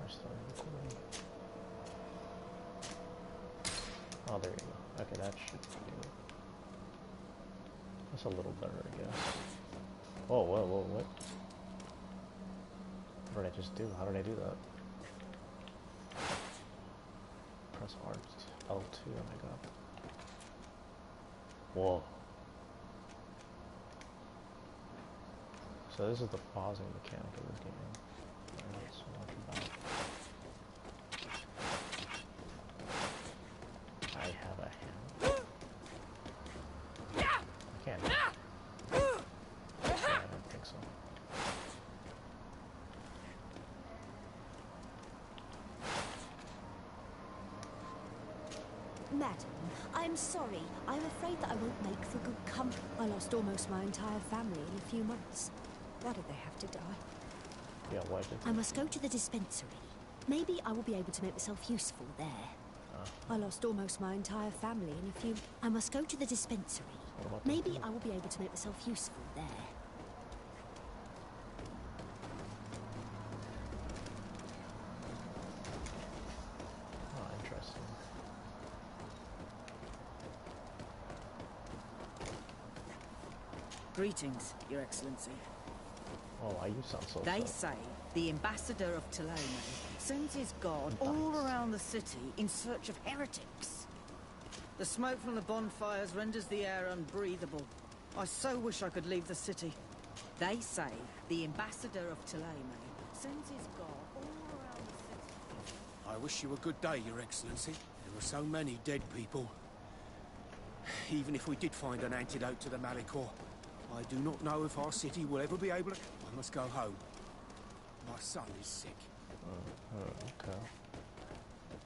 starting recording. Oh, there you go. Okay, that should do it. That's a little better, I guess. Whoa, whoa, whoa, what? What did I just do? How did I do that? Press R, L2, oh my god. Whoa. So this is the pausing mechanic of this game. I don't know so much about. I have a hand. I can't. Yeah, I don't think so. Madam, I'm sorry. I'm afraid that I won't make for good company. I lost almost my entire family in a few months. Why did they have to die? Yeah, why did they? I must go to the dispensary. Maybe I will be able to make myself useful there. I lost almost my entire family in a few... I must go to the dispensary. Maybe I will be able to make myself useful there. Oh, interesting. Greetings, Your Excellency. Oh, why you sound so They upset. say the ambassador of Ptolemy sends his guard all around the city in search of heretics. The smoke from the bonfires renders the air unbreathable. I so wish I could leave the city. They say the ambassador of Ptolemy sends his guard all around the city. I wish you a good day, Your Excellency. There were so many dead people. Even if we did find an antidote to the Malicor, I do not know if our city will ever be able to... I must go home. My son is sick. Okay.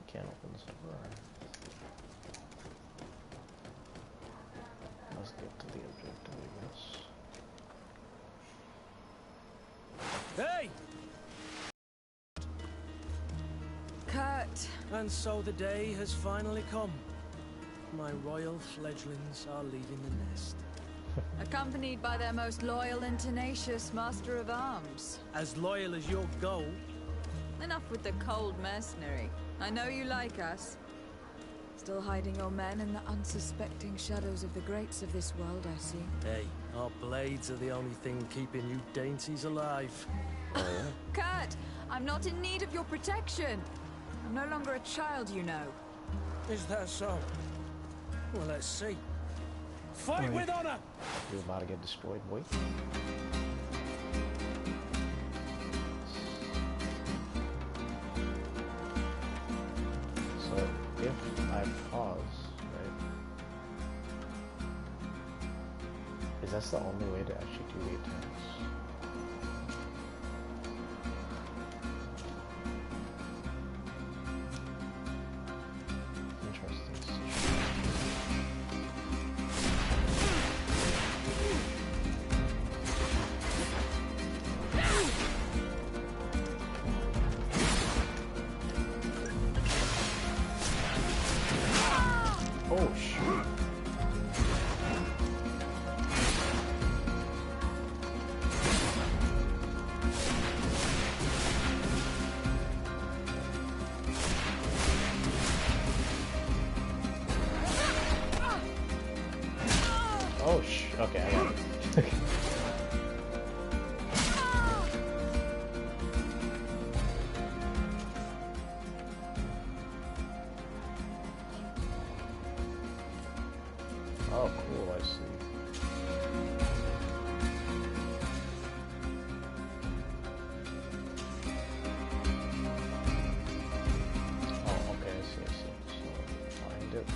Can't open this door. Let's get to the objective, I guess. Hey! Kurt! And so the day has finally come. My royal fledglings are leaving the nest. Accompanied by their most loyal and tenacious master of arms. As loyal as your gold. Enough with the cold mercenary. I know you like us. Still hiding your men in the unsuspecting shadows of the greats of this world, I see. Hey, our blades are the only thing keeping you dainties alive. Kurt! I'm not in need of your protection! I'm no longer a child, you know. Is that so? Well, let's see. Fight with honor! You're about to get destroyed, boy. So, if I pause, right? Is that the only way to actually do the attacks? Oh, shoot. Oh, okay, I got it. Oh, cool, I see. Oh, okay, I see. So, find it to...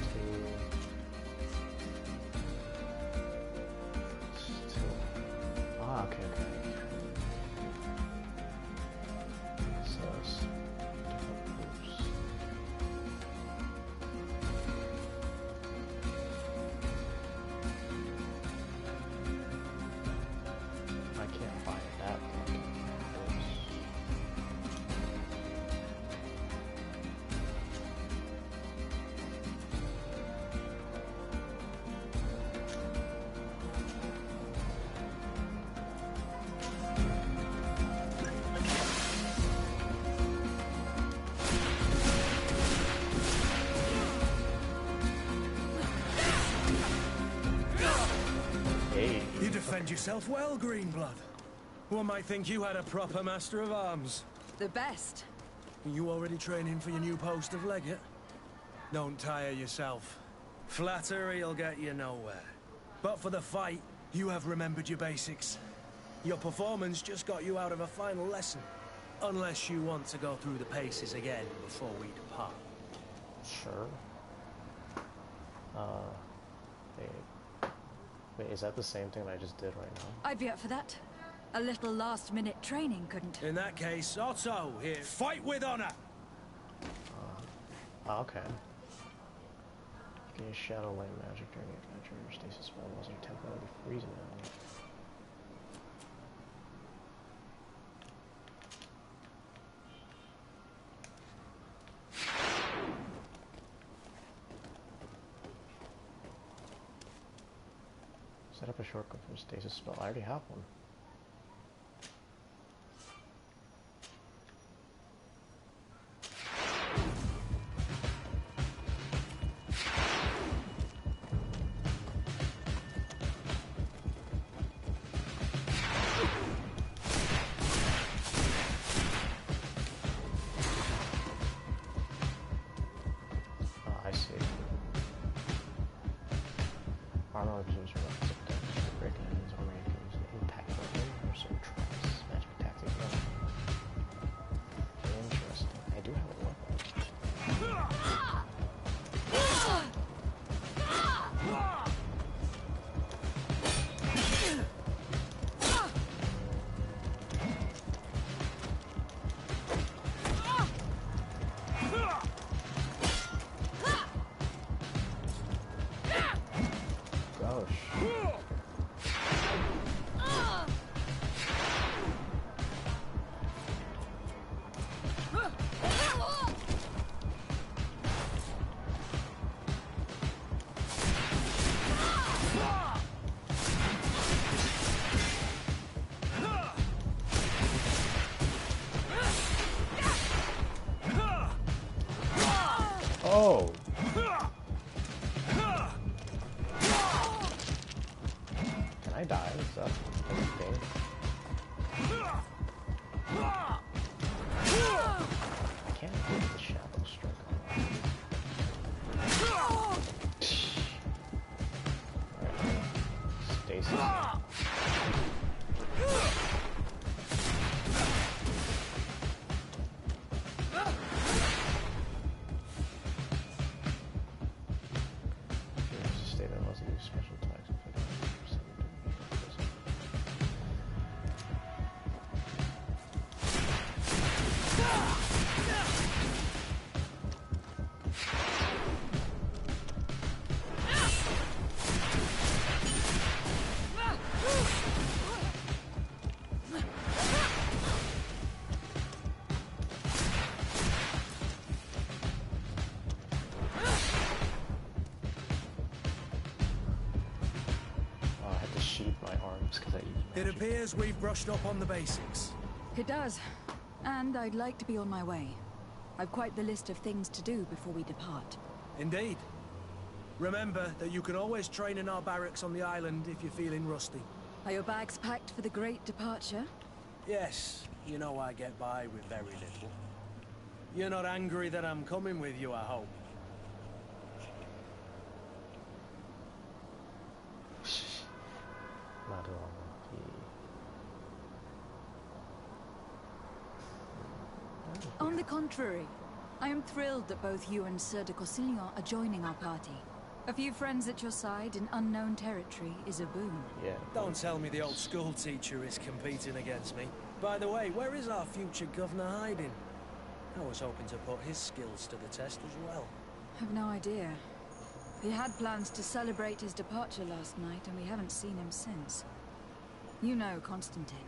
yourself well, Greenblood. One might think you had a proper master of arms. The best. You already training for your new post of legate? Don't tire yourself. Flattery'll get you nowhere. But for the fight, you have remembered your basics. Your performance just got you out of a final lesson. Unless you want to go through the paces again before we depart. Sure. Wait, is that the same thing that I just did right now? I'd be up for that. A little last-minute training, couldn't? In that case, Otto here. Fight with honor! Okay. Gain shadow light magic during the adventure. Your stasis spell wasn't temporarily freezing them. Set up a shortcut for a stasis spell. I already have one. I see. Armor absorbs weapons of damage. Breaking enemies armor you can use an impact weapon or certain traps. Magic tactic weapon. Interesting. I do have a weapon. Gosh. Oh. Can I die? Is that a thing? I can't get the shadow strike on. Alright. Stasis. State that must use special attacks if I had to sheath my arms because I used It magic. appears we've brushed up on the basics. It does. And I'd like to be on my way. I've quite the list of things to do before we depart. Indeed. Remember that you can always train in our barracks on the island if you're feeling rusty. Are your bags packed for the great departure? Yes, you know I get by with very little. You're not angry that I'm coming with you, I hope. Madonna. On the contrary, I am thrilled that both you and Sir de Corsillon are joining our party. A few friends at your side in unknown territory is a boon. Yeah. Don't tell me the old school teacher is competing against me. By the way, where is our future governor hiding? I was hoping to put his skills to the test as well. I've no idea. He had plans to celebrate his departure last night, and we haven't seen him since. You know Constantine.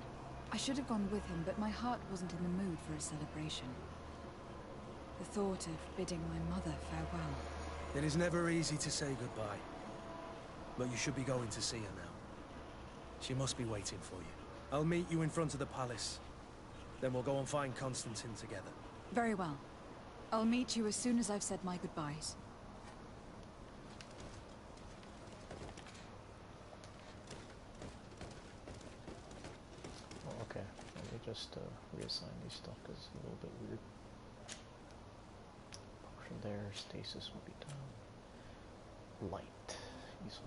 I should have gone with him, but my heart wasn't in the mood for a celebration. The thought of bidding my mother farewell. It is never easy to say goodbye. But you should be going to see her now. She must be waiting for you. I'll meet you in front of the palace. Then we'll go and find Constantine together. Very well. I'll meet you as soon as I've said my goodbyes. just reassign these stuff because it's a little bit weird. From there, stasis will be done. Light. Easel.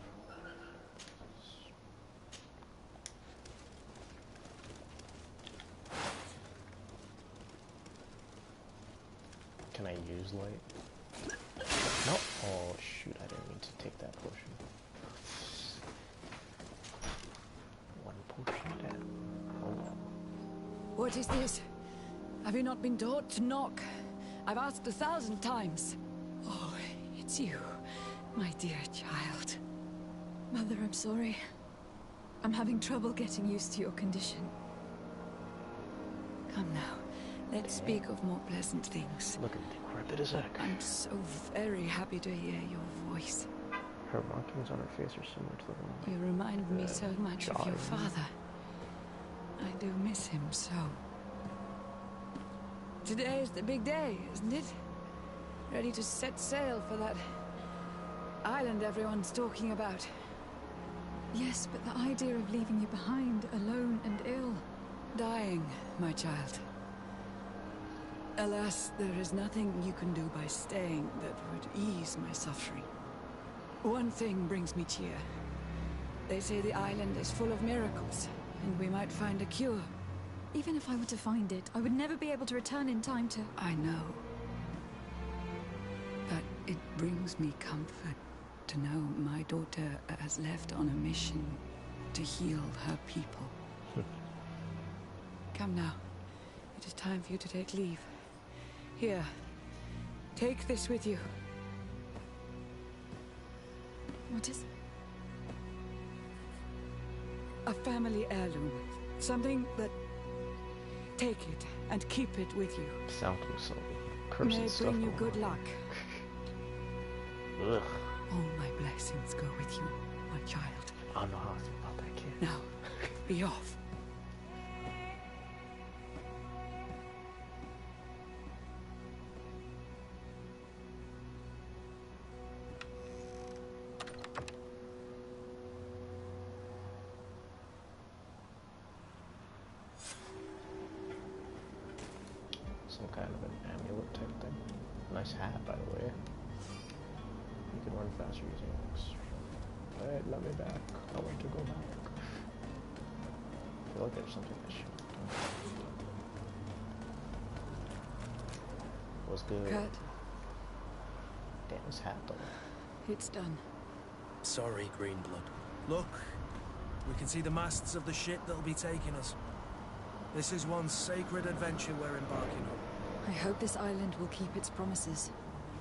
Can I use light? No. Oh shoot! I didn't mean to take that potion. One potion down. Oh well. What is this? Have you not been taught to knock? I've asked 1,000 times. Oh, it's you, my dear child. Mother, I'm sorry. I'm having trouble getting used to your condition. Come now, let's speak of more pleasant things. Look at decrepit as heck. I'm so very happy to hear your voice. Her markings on her face are similar to the one. You remind me so much of your father. I do miss him so. Today is the big day, isn't it? Ready to set sail for that island everyone's talking about. Yes, but the idea of leaving you behind, alone and ill. Dying, my child. Alas, there is nothing you can do by staying that would ease my suffering. One thing brings me cheer. They say the island is full of miracles, and we might find a cure. Even if I were to find it, I would never be able to return in time to... I know. But it brings me comfort to know my daughter has left on a mission to heal her people. Come now. It is time for you to take leave. Here. Take this with you. What is... A family heirloom. Something that... Take it and keep it with you. Sound so May it bring you good luck. Ugh. All my blessings go with you, my child. I don't know how I feel about that kid. Now, be off. Some kind of an amulet type thing. Nice hat, by the way. You can run faster using X. Hey, let me back. I want to go back. I feel like there's something I should have done. What's good? Kurt. Damn, this hat though. It's done. Sorry, Greenblood. Look, we can see the masts of the ship that'll be taking us. This is one sacred adventure we're embarking on. I hope this island will keep its promises.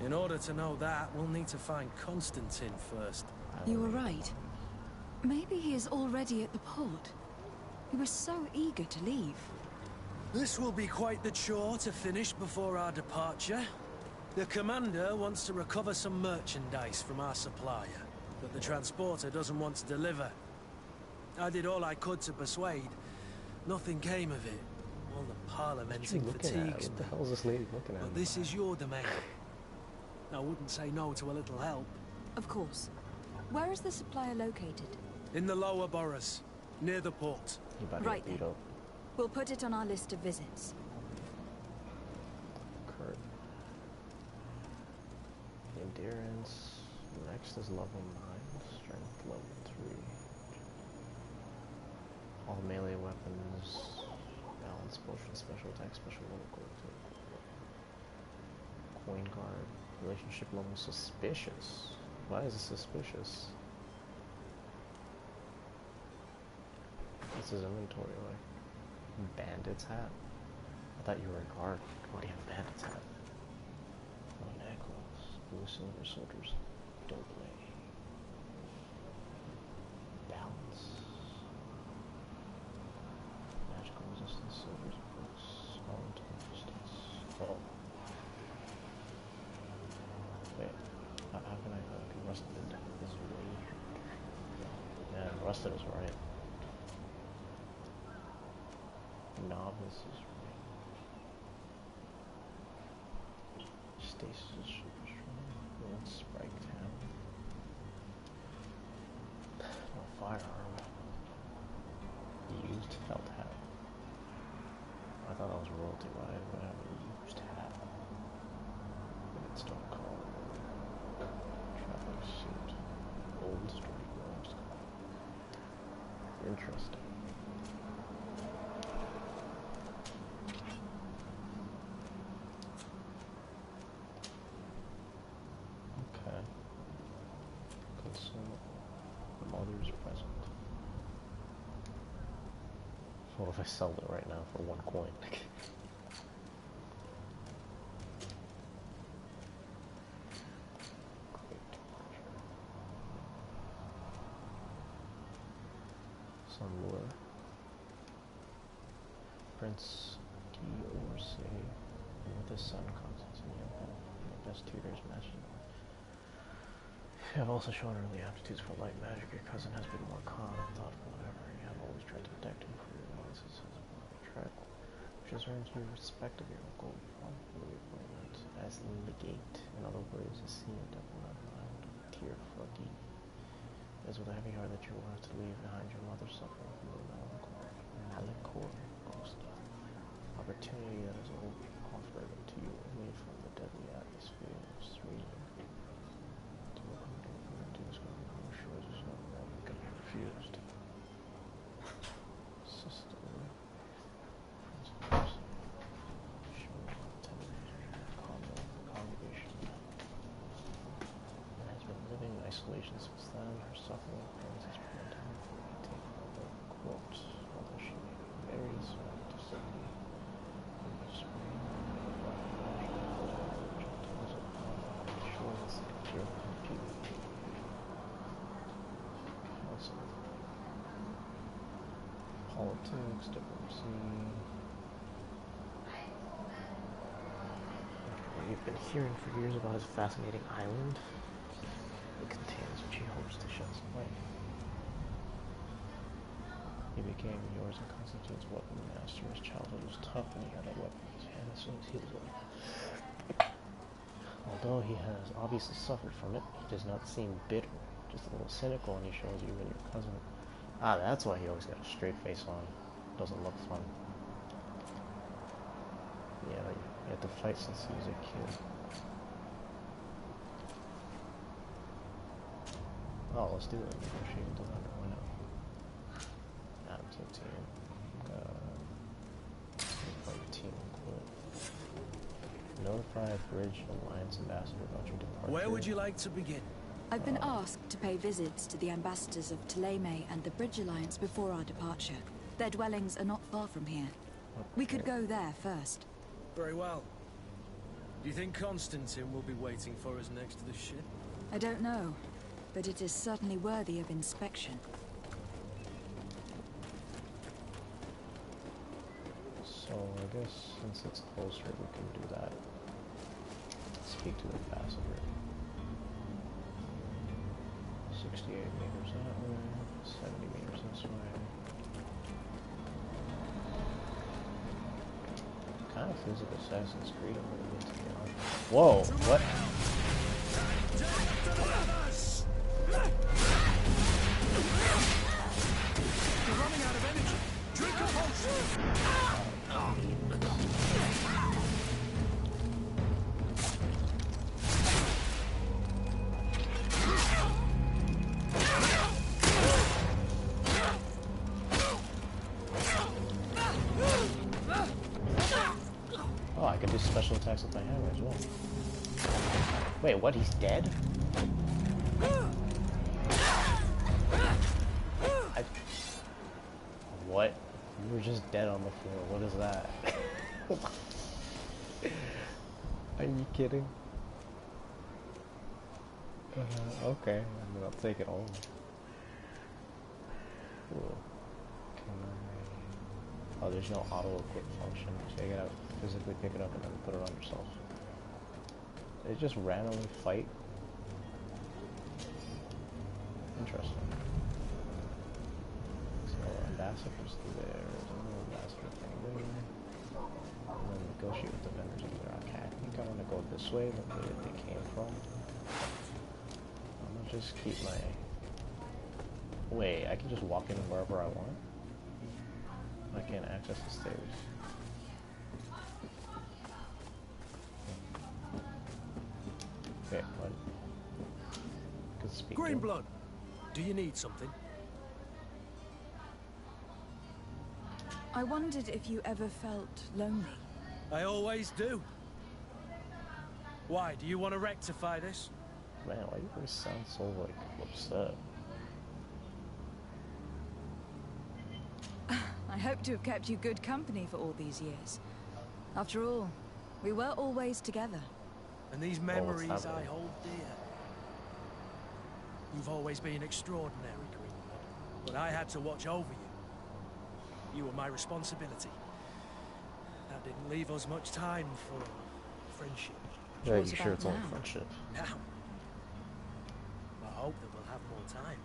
In order to know that, we'll need to find Constantine first. You were right. Maybe he is already at the port. We were so eager to leave. This will be quite the chore to finish before our departure. The commander wants to recover some merchandise from our supplier, but the transporter doesn't want to deliver. I did all I could to persuade. Nothing came of it. All the parliamenting fatigues. What the hell is this lady looking at? But this is your domain. I wouldn't say no to a little help. Of course. Where is the supplier located? In the lower boroughs, near the port. Right then. We'll put it on our list of visits. Kurt. Endurance. Next is level 9. Strength level 3. All melee weapons. Balance potion, special attack, special level. Coin guard. Relationship level suspicious. Why is it suspicious? What's his inventory like? Bandit's hat? I thought you were a guard. Why do you have a bandit's hat? Oh, necklace. Blue silver soldiers. Don't play. Balance. Magical resistance, soldiers, books. All into resistance. Oh. Wait. How can I be rusted? This is way. Yeah, rusted is right. Novice is right. Stasis is super strong. Let's spike down. No firearm. Used felt hat. Charles royalty, why do I have a used hat? It's still called traveling suit. Old sturdy gloves. Interesting. Okay. Consumable. Mother's present. What if I sell it right now for 1 coin? Some lure. Prince D'Orsay, with his son Constantine, the best tutors matching. You have also shown early aptitudes for light magic. Your cousin has been more calm and thoughtful than ever. You have always tried to protect him from your analysis as a track, which has earned you respect of your uncle for the appointment as legate. In other words, a senior diplomat behind Tier Froggy. It is with a heavy heart that you will have to leave behind your mother suffering from the Malichor ghost. Opportunity that is offered to you only from the deadly atmosphere of Serene. To welcome to discover more shores is not that you can be refused. System. Principles. Congregation. Has been living in isolation since then. Her suffering parents has prevented her from taking over quote, although she varies to safety. Politics, diplomacy. We've been hearing for years about his fascinating island. It contains which he hopes to shed some light. He became yours and Constantine's weapon master. His childhood was tough and he had a weapon in his hand as soon as he was old. Although he has obviously suffered from it, he does not seem bitter, just a little cynical, and he shows you and your cousin. Ah, that's why he always got a straight face on. Doesn't look fun. Yeah, he had to fight since he was a kid. Oh, let's do it. Negotiate with the vendor. Why not? Add him to the team. Team include. Notify Bridge Alliance Ambassador about your departure. Where would you like to begin? I've been asked to pay visits to the ambassadors of Ptolemy and the Bridge Alliance before our departure. Their dwellings are not far from here. Okay. We could go there first. Very well. Do you think Constantine will be waiting for us next to the ship? I don't know, but it is certainly worthy of inspection. So I guess since it's closer, we can do that. Speak to the ambassador. 68 meters that way, 70 meters this way. Kind of feels like Assassin's Creed a little bit, to be honest. Whoa, what? You're running out of energy. Drink a potion. Oh, I can do special attacks with my hammer as well. Wait, what? He's dead? What? You were just dead on the floor. What is that? Are you kidding? Okay, I mean, I'll take it all. Cool. Can I... Oh, there's no auto-equip function, so you gotta physically pick it up and then put it on yourself. They just randomly fight? Interesting. So, ambassadors there, there's a little ambassador thing there. And then negotiate with the vendors over there. Okay, I think I want to go this way, the way that they came from. I'm gonna just keep my... Wait, I can just walk in wherever I want? I can't access the stairs. fine blood. Do you need something? I wondered if you ever felt lonely. I always do. Why, do you want to rectify this? Man, why do you always sound so, like, upset? I hope to have kept you good company for all these years. After all, we were always together. And these memories I hold dear. You've always been extraordinary, Greenwood, but I had to watch over you. You were my responsibility. That didn't leave us much time for friendship. Yeah, you sure it's only friendship? Now, I hope that we'll have more time.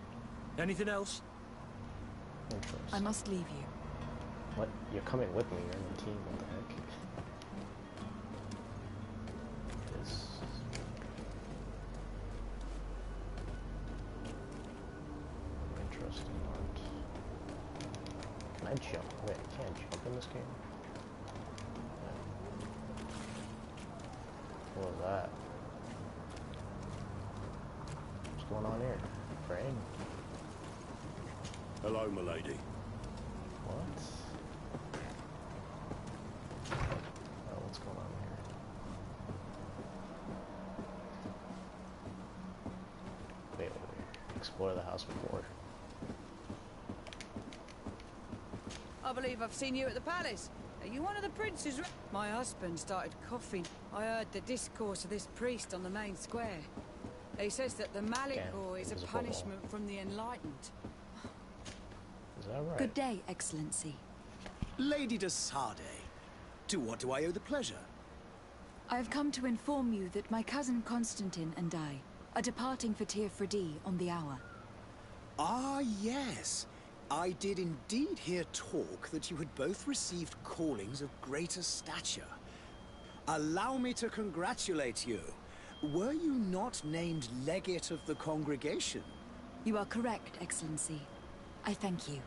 Anything else? Interest. I must leave you. What? You're coming with me? You're in the team? What the heck? This... Interesting art. Can I jump? Wait, I can't jump in this game? What was that? What's going on here? Brain? Hello, milady. What? Oh, what's going on here? Wait. Explore the house before. I believe I've seen you at the palace. Are you one of the princes? My husband started coughing. I heard the discourse of this priest on the main square. He says that the Malicor is a punishment from the enlightened. Is that right? Good day, Excellency. Lady de Sade, to what do I owe the pleasure? I have come to inform you that my cousin Constantine and I are departing for Tir Freddy on the hour. Ah, yes. I did indeed hear talk that you had both received callings of greater stature. Allow me to congratulate you. Were you not named legate of the congregation? You are correct, Excellency. I thank you.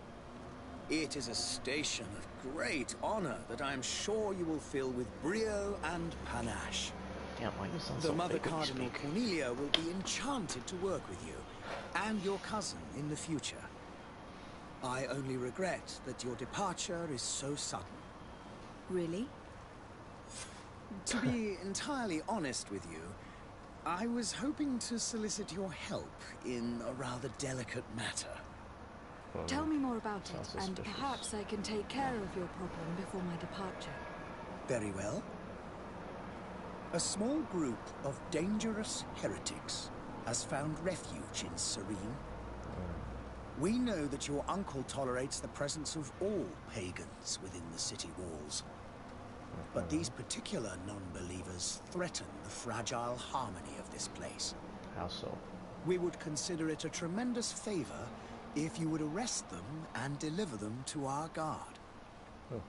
It is a station of great honor that I am sure you will fill with brio and panache. Damn, why you sound The so Mother fake when you Cardinal speak? Cornelia will be enchanted to work with you, and your cousin in the future. I only regret that your departure is so sudden. Really? To be entirely honest with you, I was hoping to solicit your help in a rather delicate matter. Tell me more about it, Sounds and suspicious. perhaps I can take care of your problem before my departure. Very well. A small group of dangerous heretics has found refuge in Serene. We know that your uncle tolerates the presence of all pagans within the city walls. But these particular non-believers threaten the fragile harmony of this place. How so? We would consider it a tremendous favor if you would arrest them and deliver them to our guard.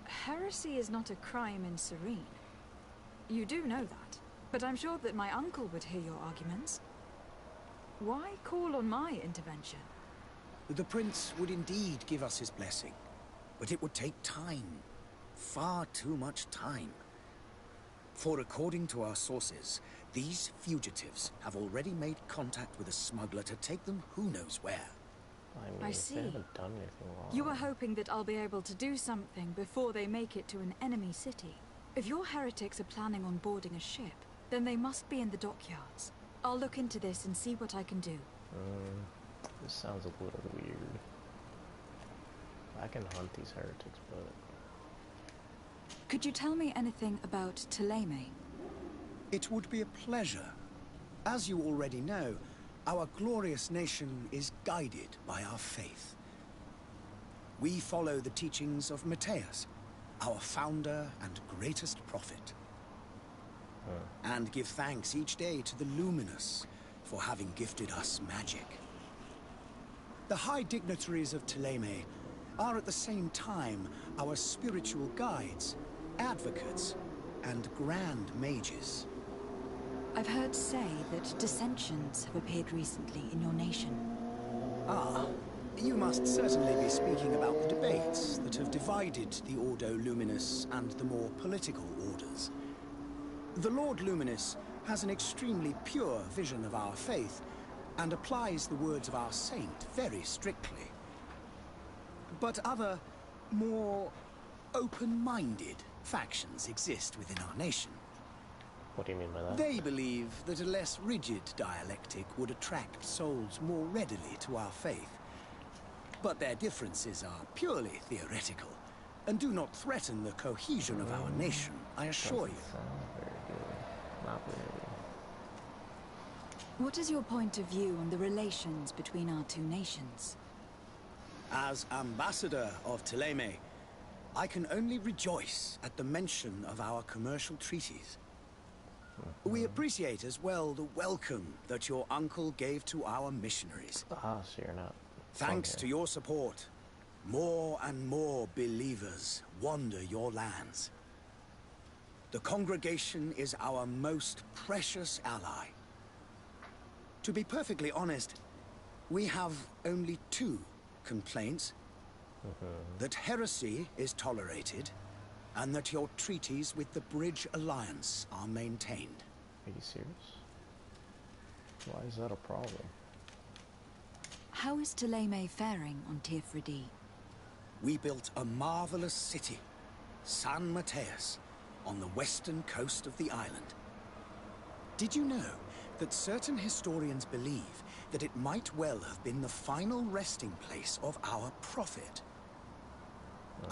Heresy is not a crime in Serene. You do know that, but I'm sure that my uncle would hear your arguments. Why call on my intervention? The prince would indeed give us his blessing, but it would take time. Far too much time. For according to our sources, these fugitives have already made contact with a smuggler to take them who knows where. I mean, I if see. they haven't done anything wrong. You were hoping that I'll be able to do something before they make it to an enemy city. If your heretics are planning on boarding a ship, then they must be in the dockyards. I'll look into this and see what I can do. This sounds a little weird. I can hunt these heretics, but... Could you tell me anything about Thélème? It would be a pleasure. As you already know, our glorious nation is guided by our faith. We follow the teachings of Matthias, our founder and greatest prophet. And give thanks each day to the Luminous for having gifted us magic. The high dignitaries of Thélème are at the same time our spiritual guides, advocates, and grand mages. I've heard say that dissensions have appeared recently in your nation. Ah, you must certainly be speaking about the debates that have divided the Ordo Luminous and the more political orders. The Lord Luminous has an extremely pure vision of our faith, and applies the words of our saint very strictly. But other, more open-minded factions exist within our nation. What do you mean by that? They believe that a less rigid dialectic would attract souls more readily to our faith. But their differences are purely theoretical, and do not threaten the cohesion of our nation, I assure you. Sound very good. Not really. What is your point of view on the relations between our two nations? As ambassador of Thélème, I can only rejoice at the mention of our commercial treaties. We appreciate as well the welcome that your uncle gave to our missionaries. Ah, so you're not. Thanks to your support, more and more believers wander your lands. The congregation is our most precious ally. To be perfectly honest, we have only two complaints. That heresy is tolerated, and that your treaties with the Bridge Alliance are maintained. Are you serious? Why is that a problem? How is Thélème faring on Tirfredi? We built a marvelous city, San Mateus, on the western coast of the island. Did you know that certain historians believe that it might well have been the final resting place of our prophet?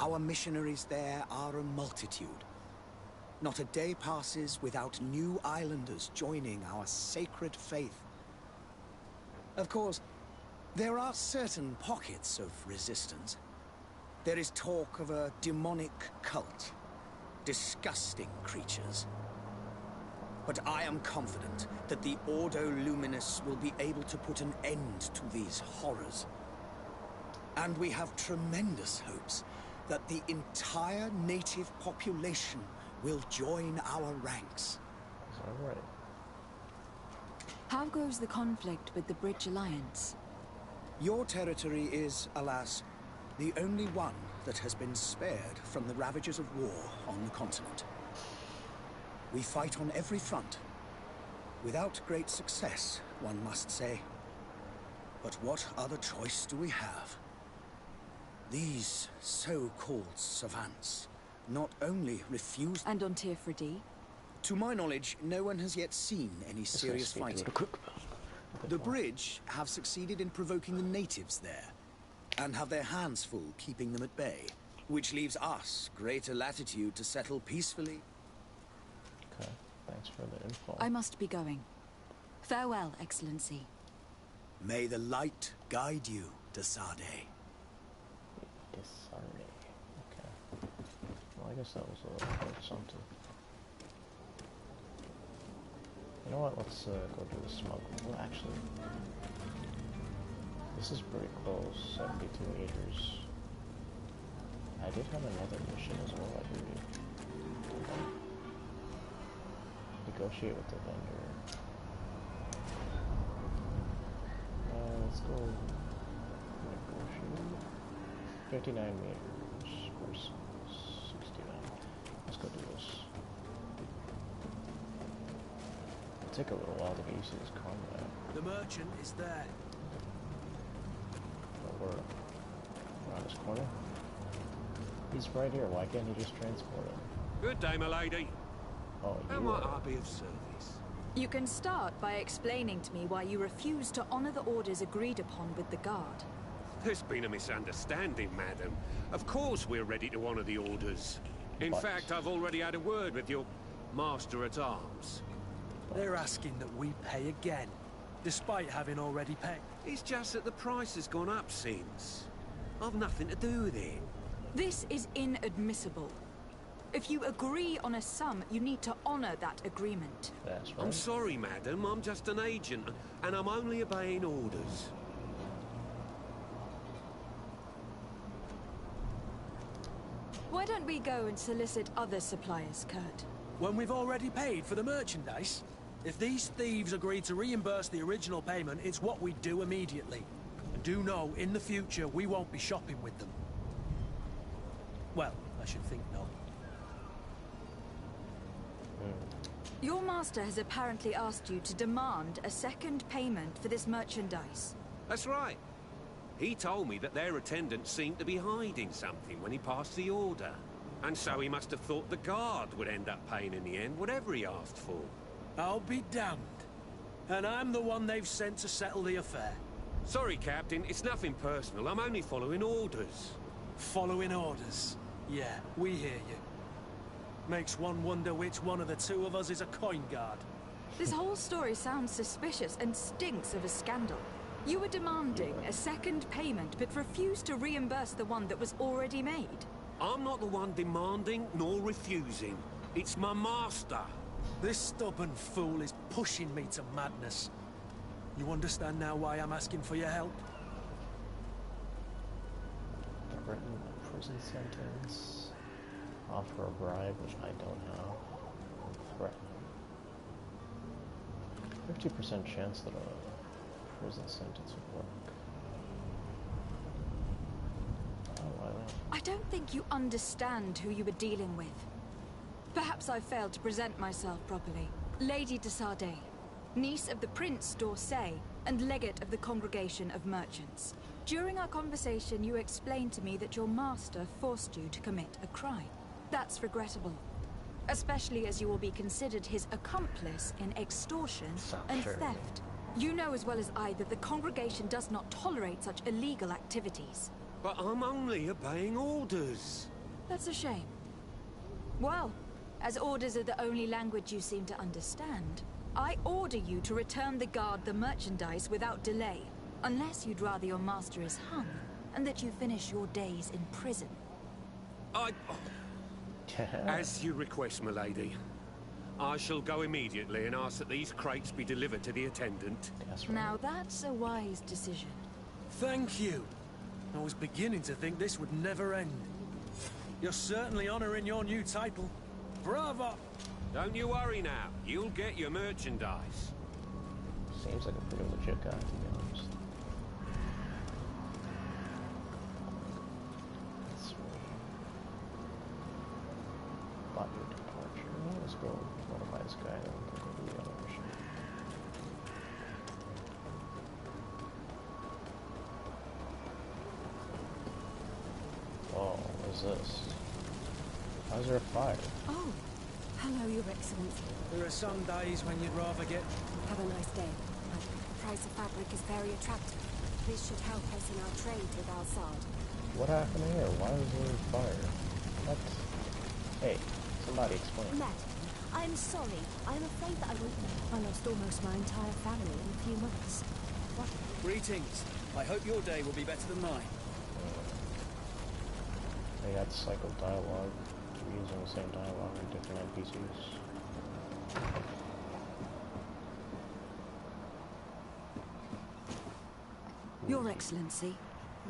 Our missionaries there are a multitude. Not a day passes without new islanders joining our sacred faith. Of course, there are certain pockets of resistance. There is talk of a demonic cult, disgusting creatures. But I am confident that the Ordo Luminis will be able to put an end to these horrors. And we have tremendous hopes that the entire native population will join our ranks. Is that right? How goes the conflict with the Bridge Alliance? Your territory is, alas, the only one that has been spared from the ravages of war on the continent. We fight on every front. Without great success, one must say. But what other choice do we have? These so-called savants not only refuse... And on Tirfredi? To my knowledge, no one has yet seen any serious fighting. The Bridge have succeeded in provoking the natives there, and have their hands full keeping them at bay, which leaves us greater latitude to settle peacefully. Okay, thanks for the info. I must be going. Farewell, Excellency. May the light guide you, Desade. Desade. Okay. Well, I guess that was a little something. You know what? Let's go do the smuggling. Well, actually, this is pretty close. 72 meters. I did have another mission as well, I believe. Negotiate with the vendor. Let's go negotiate. 59 meters versus 69. Let's go do this. It'll take a little while to get used to this combat. The merchant is there. But we're around this corner. He's right here. Why can't he just transport him? Good day, my lady. Oh, How you might are. I be of service? You can start by explaining to me why you refuse to honor the orders agreed upon with the guard. There's been a misunderstanding, madam. Of course we're ready to honor the orders. In But- fact, I've already had a word with your master-at-arms. They're asking that we pay again, despite having already paid. It's just that the price has gone up since. I've nothing to do with it. This is inadmissible. If you agree on a sum, you need to honor that agreement. That's right. I'm sorry, madam. I'm just an agent, and I'm only obeying orders. Why don't we go and solicit other suppliers, Kurt? When we've already paid for the merchandise? If these thieves agree to reimburse the original payment, it's what we do immediately. And do know, in the future, we won't be shopping with them. Well, I should think not. Your master has apparently asked you to demand a second payment for this merchandise. That's right. He told me that their attendants seemed to be hiding something when he passed the order. And so he must have thought the guard would end up paying in the end, whatever he asked for. I'll be damned. And I'm the one they've sent to settle the affair. Sorry, Captain, it's nothing personal. I'm only following orders. Following orders? Yeah, we hear you. Makes one wonder which one of the two of us is a coin guard. This whole story sounds suspicious and stinks of a scandal. You were demanding a second payment, but refused to reimburse the one that was already made. I'm not the one demanding nor refusing. It's my master. This stubborn fool is pushing me to madness. You understand now why I'm asking for your help? Written prison sentence. Offer a bribe, which I don't have. Threaten. 50% chance that a prison sentence would work. I don't think you understand who you were dealing with. Perhaps I failed to present myself properly. Lady de Sardet, niece of the Prince d'Orsay and legate of the Congregation of Merchants. During our conversation, you explained to me that your master forced you to commit a crime. That's regrettable, especially as you will be considered his accomplice in extortion and theft. You know as well as I that the Congregation does not tolerate such illegal activities. But I'm only obeying orders. That's a shame. Well, as orders are the only language you seem to understand, I order you to return the guard the merchandise without delay, unless you'd rather your master is hung, and that you finish your days in prison. As you request, milady. I shall go immediately and ask that these crates be delivered to the attendant. Now that's a wise decision. Thank you. I was beginning to think this would never end. You're certainly honoring your new title. Bravo! Don't you worry now. You'll get your merchandise. Seems like a pretty legit guy, to be honest. That's Bought your departure. Let's go notify this guy, then we can go do the other mission. Oh, what is this? How's there a fire? Oh, hello, Your Excellency. There are some days when you'd rather get... Have a nice day. The price of fabric is very attractive. This should help us in our trade with Al-Sad. What happened here? Why was there a fire? What? Hey, somebody explain. Madam, I'm sorry. I'm afraid that I lost almost my entire family in a few months. What? Greetings. I hope your day will be better than mine. They got cycle dialogue. We're using the same dialogue in different NPCs. Your Excellency.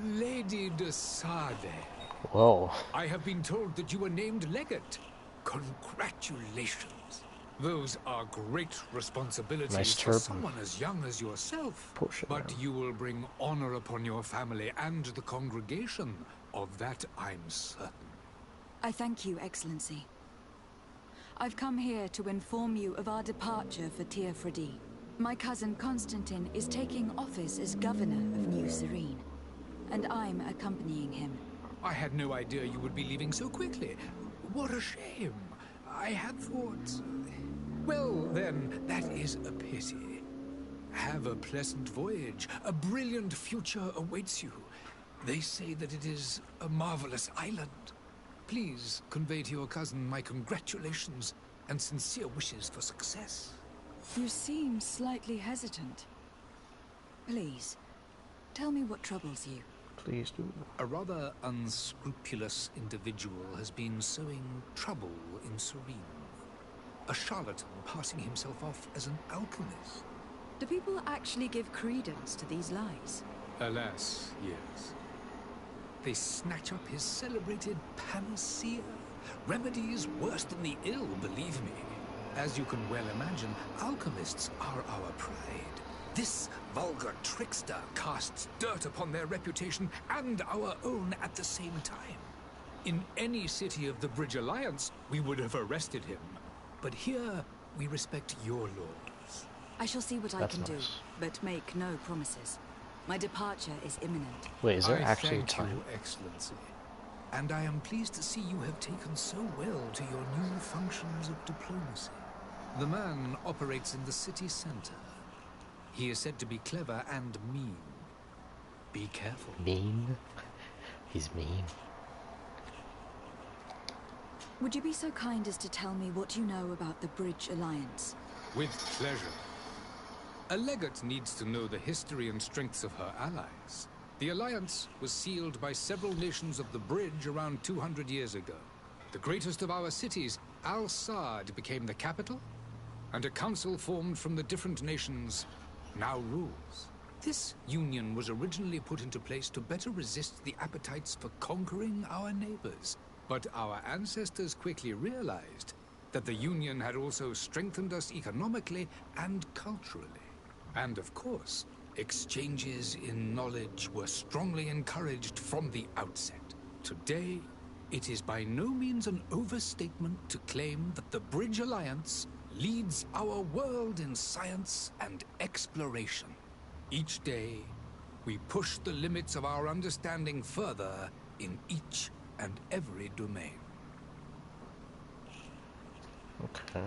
Lady de Sardet. Whoa. I have been told that you were named legate. Congratulations. Those are great responsibilities for someone as young as yourself. But you will bring honor upon your family and the congregation. Of that, I'm certain. I thank you, Excellency. I've come here to inform you of our departure for Teofredi. My cousin Constantine is taking office as governor of New Serene, and I'm accompanying him. I had no idea you would be leaving so quickly. What a shame. I had thought... Well, then, that is a pity. Have a pleasant voyage. A brilliant future awaits you. They say that it is a marvelous island. Please convey to your cousin my congratulations and sincere wishes for success. You seem slightly hesitant. Please, tell me what troubles you. Please do. A rather unscrupulous individual has been sowing trouble in Serene. A charlatan passing himself off as an alchemist. Do people actually give credence to these lies? Alas, yes. They snatch up his celebrated panacea. Remedies worse than the ill, believe me. As you can well imagine, alchemists are our pride. This vulgar trickster casts dirt upon their reputation and our own at the same time. In any city of the Bridge Alliance, we would have arrested him. But here, we respect your laws. I shall see what I can do, but make no promises. My departure is imminent. Wait, is there actually thank time? you, Excellency. And I am pleased to see you have taken so well to your new functions of diplomacy. The man operates in the city center. He is said to be clever and mean. Be careful. Mean? He's mean. Would you be so kind as to tell me what you know about the Bridge Alliance? With pleasure. A legate needs to know the history and strengths of her allies. The alliance was sealed by several nations of the Bridge around 200 years ago. The greatest of our cities, Al-Saad, became the capital, and a council formed from the different nations now rules. This union was originally put into place to better resist the appetites for conquering our neighbors. But our ancestors quickly realized that the union had also strengthened us economically and culturally. And of course, exchanges in knowledge were strongly encouraged from the outset. Today, it is by no means an overstatement to claim that the Bridge Alliance leads our world in science and exploration. Each day, we push the limits of our understanding further in each and every domain. Okay.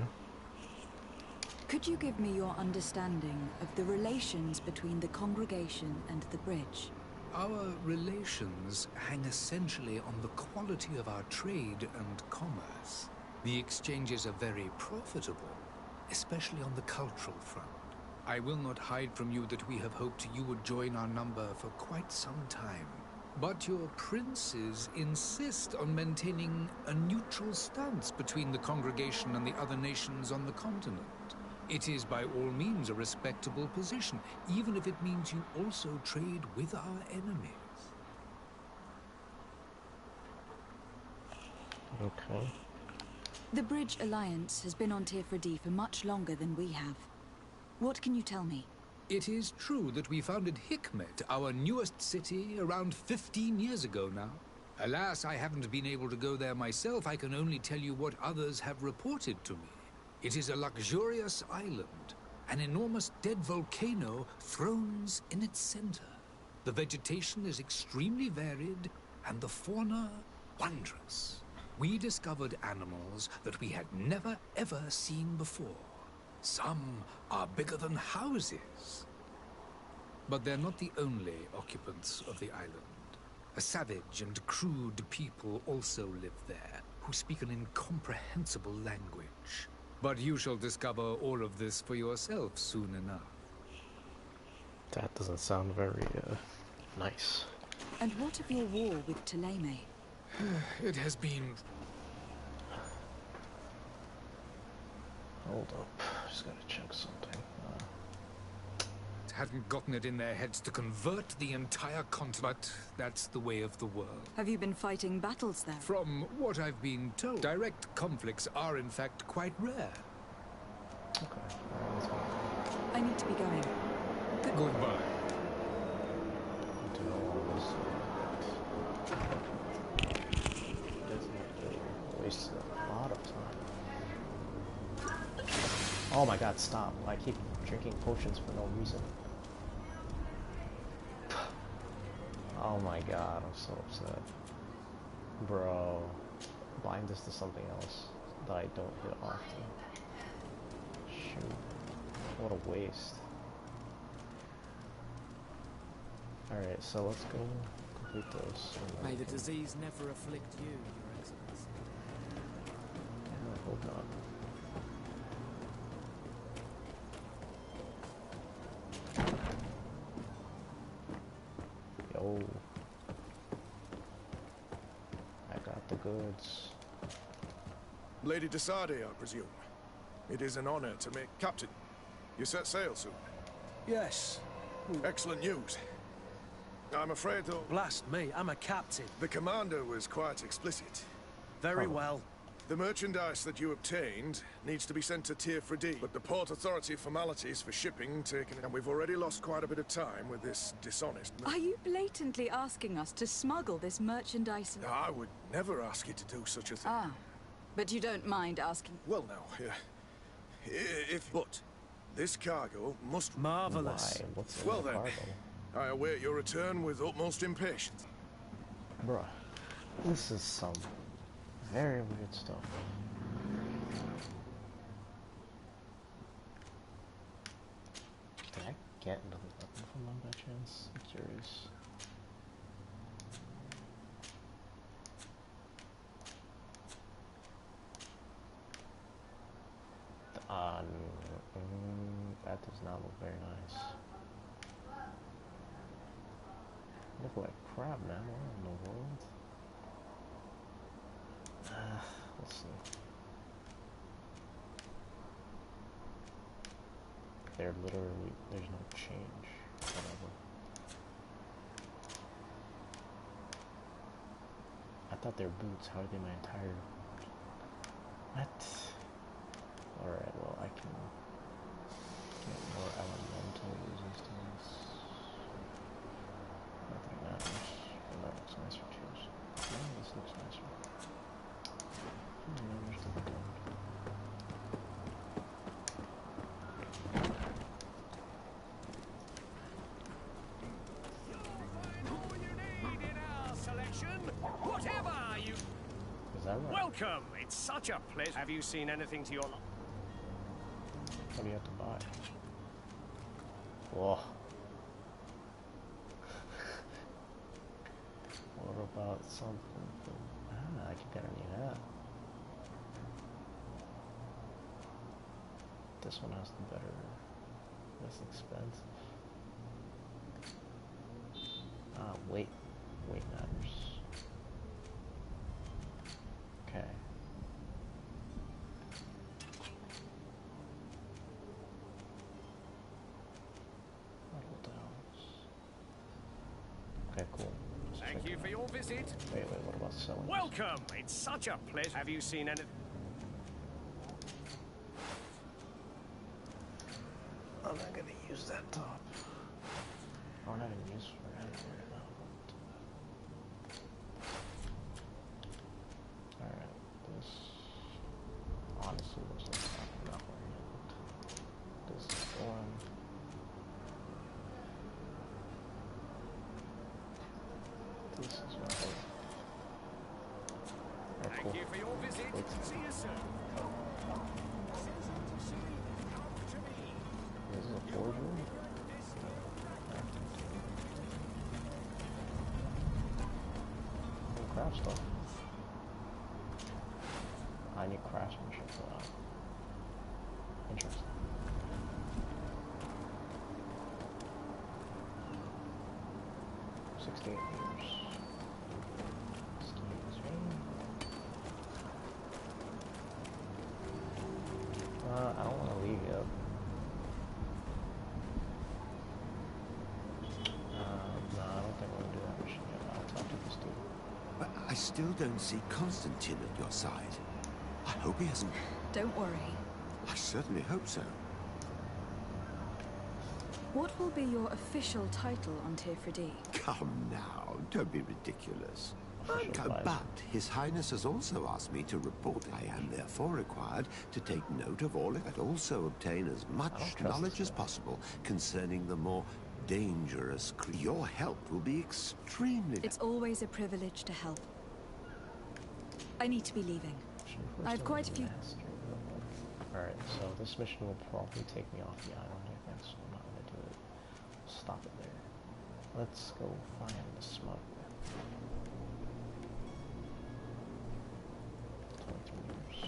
Could you give me your understanding of the relations between the congregation and the Bridge? Our relations hang essentially on the quality of our trade and commerce. The exchanges are very profitable, especially on the cultural front. I will not hide from you that we have hoped you would join our number for quite some time. But your princes insist on maintaining a neutral stance between the congregation and the other nations on the continent. It is by all means a respectable position, even if it means you also trade with our enemies. Okay. The Bridge Alliance has been on Tifredi for much longer than we have. What can you tell me? It is true that we founded Hikmet, our newest city, around 15 years ago now. Alas, I haven't been able to go there myself. I can only tell you what others have reported to me. It is a luxurious island. An enormous dead volcano thrones in its center. The vegetation is extremely varied, and the fauna wondrous. We discovered animals that we had never ever seen before. Some are bigger than houses. But they're not the only occupants of the island. A savage and crude people also live there, who speak an incomprehensible language. But you shall discover all of this for yourself soon enough. That doesn't sound very, nice. And what of your war with Ptolemy? It has been... Hold up. Just gotta check something. Hadn't gotten it in their heads to convert the entire continent, but that's the way of the world. Have you been fighting battles there? From what I've been told, direct conflicts are in fact quite rare. Okay. Let's go. I need to be going. Goodbye. Do all this. Definitely wasted a lot of time. Oh my god, stop. I keep drinking potions for no reason. Oh my god, I'm so upset. Bro, bind this to something else that I don't hit often. Shoot. What a waste. Alright, so let's go complete those. May the disease never afflict you, Your Excellency. Yeah, hold on. Yo. I got the goods. Lady Desade, I presume. It is an honor to make... Captain, you set sail soon? Yes. Excellent news. I'm afraid, though... Blast me, I'm a captain. The commander was quite explicit. Very well. The merchandise that you obtained needs to be sent to Tifredi, but the Port Authority formalities for shipping taken... And we've already lost quite a bit of time with this dishonest... Are you blatantly asking us to smuggle this merchandise? I would never ask you to do such a thing. Ah, but you don't mind asking... Well, now, But this cargo must... Marvelous. Why? What's in Well the then, cargo? I await your return with utmost impatience. Bruh, this is some very weird stuff. Did I get another weapon from them by chance? I'm curious. That does not look very nice. Look like crap, man. What in the world? Let's see. They're literally, there's no change. Whatever. I thought they were boots. How are they my entire... What? Alright, well, I can get more elemental resistance. Nothing matters. Well, that looks nicer too. So, this looks nicer. There's the gold. Whatever you... Is that right? Welcome! It's such a pleasure. Have you seen anything to your... What do you have to buy? Whoa. What about something from... I can get any of that. This one has the better... less expensive. Weight matters. Okay. Okay, cool. Thank you for your visit. Wait, what about selling? Welcome! It's such a pleasure. Have you seen anything? I'm not gonna use that top. I'm not gonna use it for anything right now. Alright, this honestly looks like I'm not wearing it. This is one. This is one. Alright, cool. Thank you for your visit. See you soon. This is a forgery? Craft stuff. I need craftsmanship for that. Interesting. $68. Excuse me. I don't want to leave yet. No, I don't think we're going to do that mission yet. I'll talk to this dude. But I still don't see Constantine at your side. I hope he hasn't... Don't worry. I certainly hope so. What will be your official title on Tifredi? Come now, don't be ridiculous. Official But His Highness has also asked me to report. I am therefore required to take note of all, but also obtain as much knowledge as possible concerning the more dangerous. Your help will be extremely... It's always a privilege to help. I need to be leaving. I have quite a few... Alright, so this mission will probably take me off the island, I think, so I'm not going to do it. Stop it there. Let's go find the smuggler. 23 meters.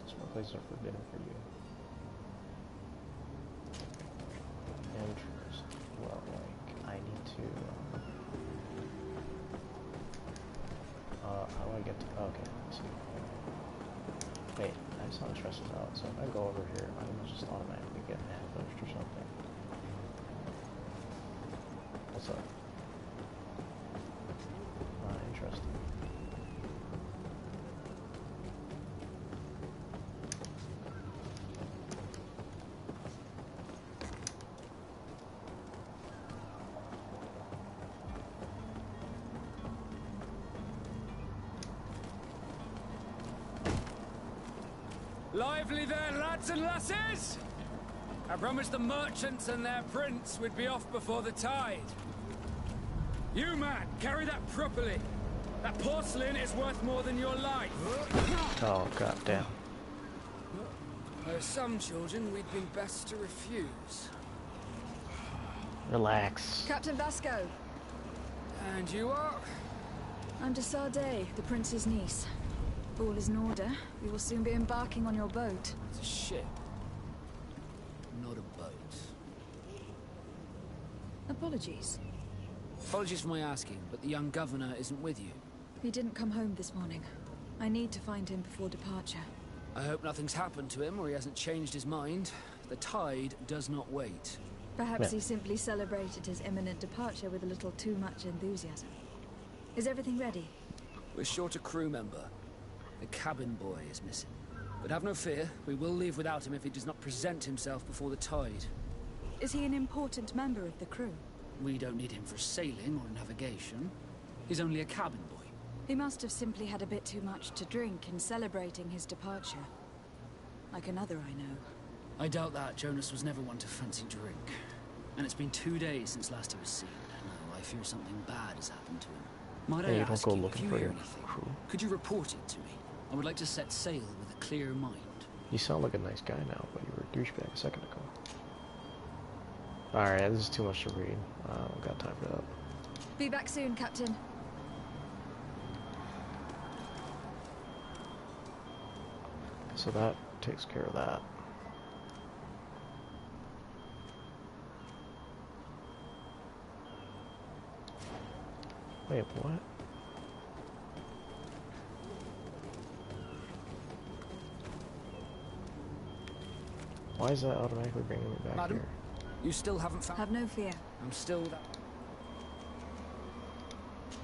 Smugglers are forbidden for you. Interest. Well, like, I need to... how do I get to... Okay, let's see. Wait, I just want to stress this out. So if I go over here, I will just automatically get ambushed or something. What's up? Interesting. Lively there, lads and lasses! I promised the merchants and their prince we'd be off before the tide. You, man, carry that properly. That porcelain is worth more than your life. Oh, goddamn. There are some children we'd been best to refuse. Relax. Captain Vasco. And you are? I'm de Sade, the prince's niece. All is in order. We will soon be embarking on your boat. It's a ship. Not a boat. Apologies. Apologies for my asking, but the young governor isn't with you. He didn't come home this morning. I need to find him before departure. I hope nothing's happened to him or he hasn't changed his mind. The tide does not wait. Perhaps he simply celebrated his imminent departure with a little too much enthusiasm. Is everything ready? We're short a crew member. The cabin boy is missing. But have no fear, we will leave without him if he does not present himself before the tide. Is he an important member of the crew? We don't need him for sailing or navigation. He's only a cabin boy. He must have simply had a bit too much to drink in celebrating his departure. Like another I know. I doubt that. Jonas was never one to fancy drink. And it's been 2 days since last he was seen. No, I fear something bad has happened to him. Might I ask you, if you hear anything, could you report it to me? I would like to set sail with a clear mind. You sound like a nice guy now, but you were a douchebag a second ago. Alright, this is too much to read. I don't got time for that. Be back soon, Captain. So that takes care of that. Wait, what? Why is that automatically bringing me back Madam, here? You still haven't found... Have no fear. I'm still...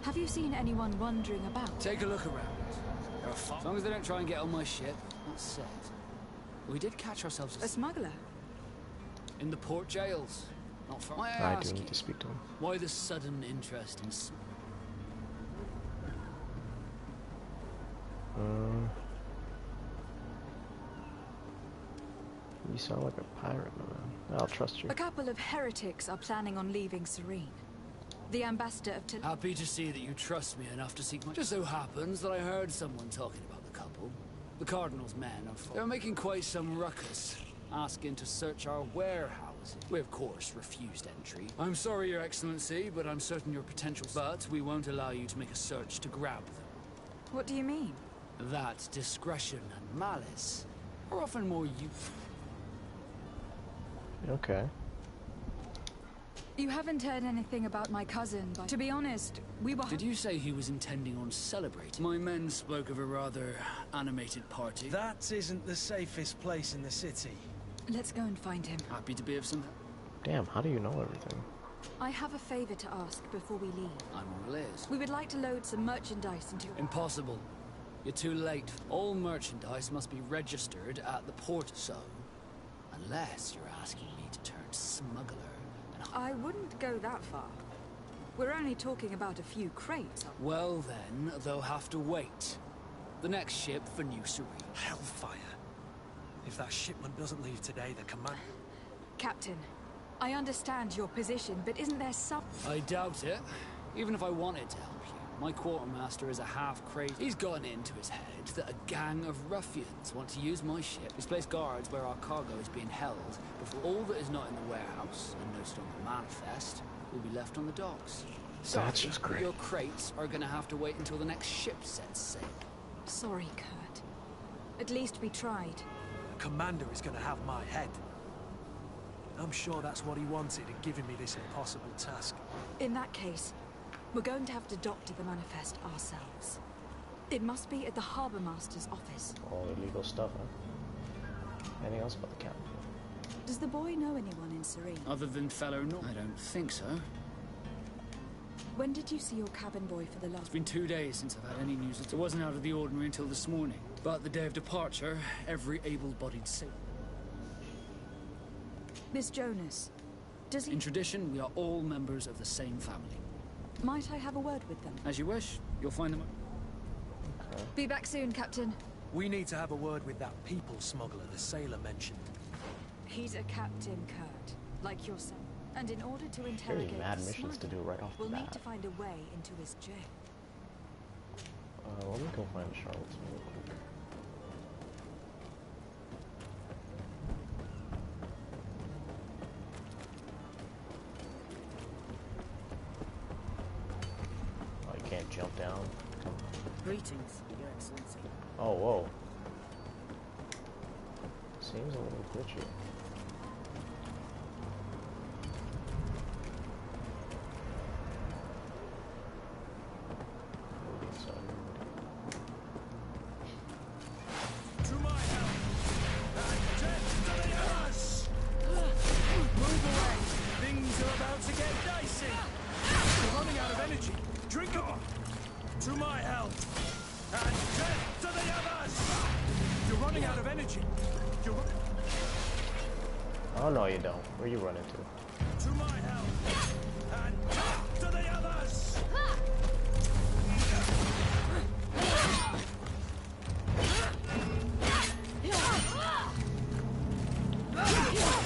Have you seen anyone wandering about? Take a look around. As long as they don't try and get on my ship, that's set. We did catch ourselves... A smuggler? In the port jails. Not far. I do need to speak to him. Why the sudden interest in... You sound like a pirate, man. I'll trust you. A couple of heretics are planning on leaving Serene. The ambassador of Tal... Happy to see that you trust me enough to seek my... Just so happens that I heard someone talking about the couple. The Cardinal's men are... They're making quite some ruckus, asking to search our warehouses. We, of course, refused entry. I'm sorry, Your Excellency, but I'm certain your potential... But we won't allow you to make a search to grab them. What do you mean? That discretion and malice are often more useful. Okay. You haven't heard anything about my cousin, but to be honest, we were... Did you say he was intending on celebrating? My men spoke of a rather animated party. That isn't the safest place in the city. Let's go and find him. Happy to be of some... Damn, how do you know everything? I have a favor to ask before we leave. I'm all ears. We would like to load some merchandise into... Impossible. You're too late. All merchandise must be registered at the port, so... Unless you're asking me to turn smuggler... I wouldn't go that far. We're only talking about a few crates. Well then, they'll have to wait. The next ship for New Serene. Hellfire. If that shipment doesn't leave today, the command... Captain, I understand your position, but isn't there some... I doubt it. Even if I wanted to help you. My quartermaster is a half-crazy. He's gotten into his head that a gang of ruffians want to use my ship. He's placed guards where our cargo is being held, before all that is not in the warehouse, and no stronger manifest, will be left on the docks. Sorry, that's just great. Your crates are gonna have to wait until the next ship sets sail. Sorry, Kurt. At least we tried. The commander is gonna have my head. I'm sure that's what he wanted in giving me this impossible task. In that case, we're going to have to doctor the manifest ourselves. It must be at the Harbour Master's office. All illegal stuff, huh? Anything else about the captain? Does the boy know anyone in Serene? Other than fellow I don't think so. When did you see your cabin boy for the last... It's been 2 days since I've had any news. It wasn't out of the ordinary until this morning. But the day of departure, every able-bodied sailor... Miss Jonas, does he... In tradition, we are all members of the same family. Might I have a word with them? As you wish. You'll find them... Okay. Be back soon, Captain. We need to have a word with that people smuggler the sailor mentioned. He's a Captain Kurt, like yourself. And in order to interrogate mad the missions to do right off the we'll bat. need to find a way into his jail. Let me go find Charlotte real quick. Oh, you can't jump down? Come on. Greetings, Your Excellency. Oh, whoa. Seems a little glitchy. Oh no, you don't. Where you running to? To my help! And death to the others!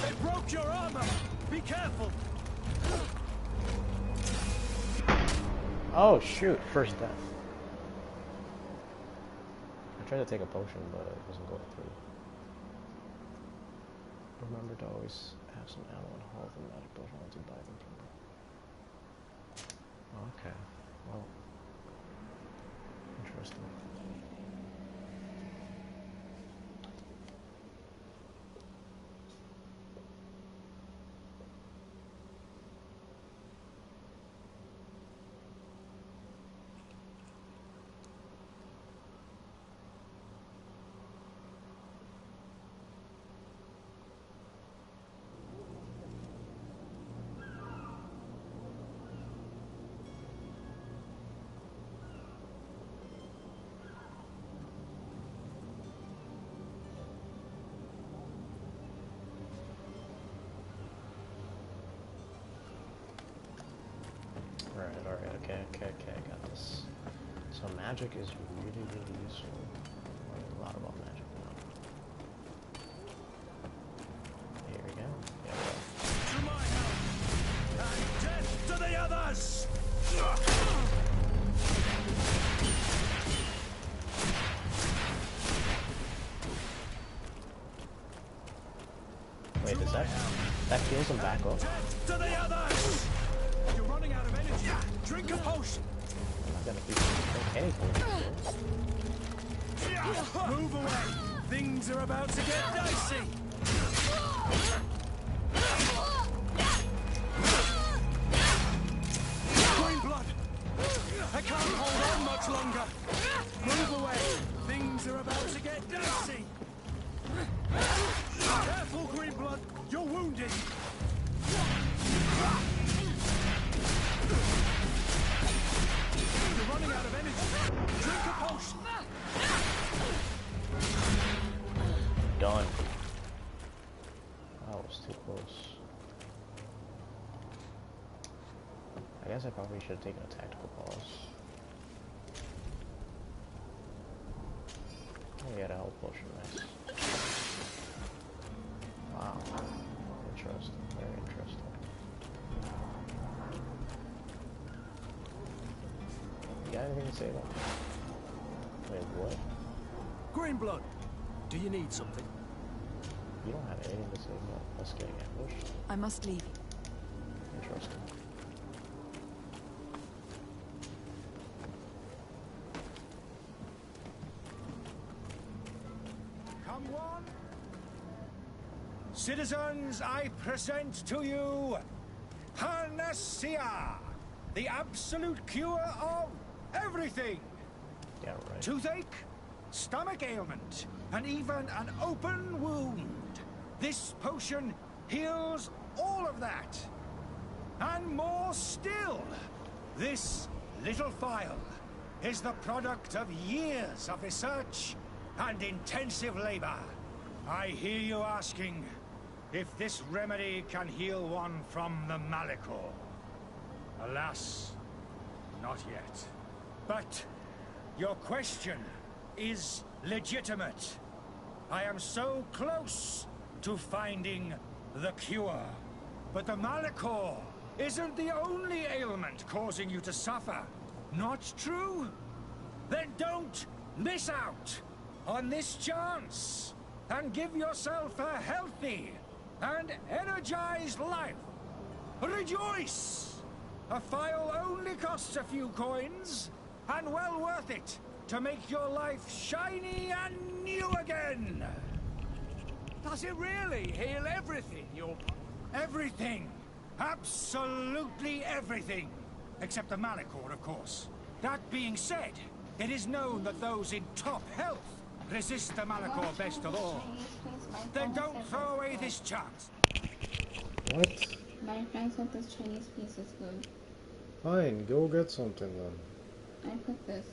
They broke your armor! Be careful! Oh shoot, first death. I tried to take a potion, but it wasn't going through. Remember to always have some ammo and health and magic potion once you buy them from them. Okay, well, interesting. Alright, okay, I got this. So magic is really, really useful. I learned a lot about magic now. Here we go. Yeah, To my help! And death to the others! Wait, does that heals him back up? Death to the others! You're running out of energy. Drink a potion. I'm not gonna drink anything. Move away. Things are about to get dicey. Green blood. I can't hold on much longer. Move away. Things are about to get dicey. Careful, Green blood. You're wounded. You're running out of energy. Drink a potion. Done. That was too close. I guess I probably should have taken a tactical pause. Oh, we had a health potion, nice. Wow. Interesting, very interesting. You got anything to say about that? Wait, what? Green blood. Do you need something? You don't have anything to say about us getting ambushed? I must leave. Interesting. Come one. Citizens, I present to you Panacea, the absolute cure of everything. Yeah, right. Toothache, stomach ailment, and even an open wound. This potion heals all of that. And more still. This little phial is the product of years of research and intensive labor. I hear you asking if this remedy can heal one from the Malachor. Alas, not yet. But your question is legitimate. I am so close to finding the cure. But the Malachor isn't the only ailment causing you to suffer. Not true? Then don't miss out on this chance and give yourself a healthy and energized life. Rejoice! A phial only costs a few coins, and well worth it to make your life shiny and new again. Does it really heal everything, your... Everything. Absolutely everything. Except the Malachor, of course. That being said, it is known that those in top health resist the Malachor best of all. Then don't throw away this chance. What? My friend said this Chinese piece is good. Fine, go get something then. I put this.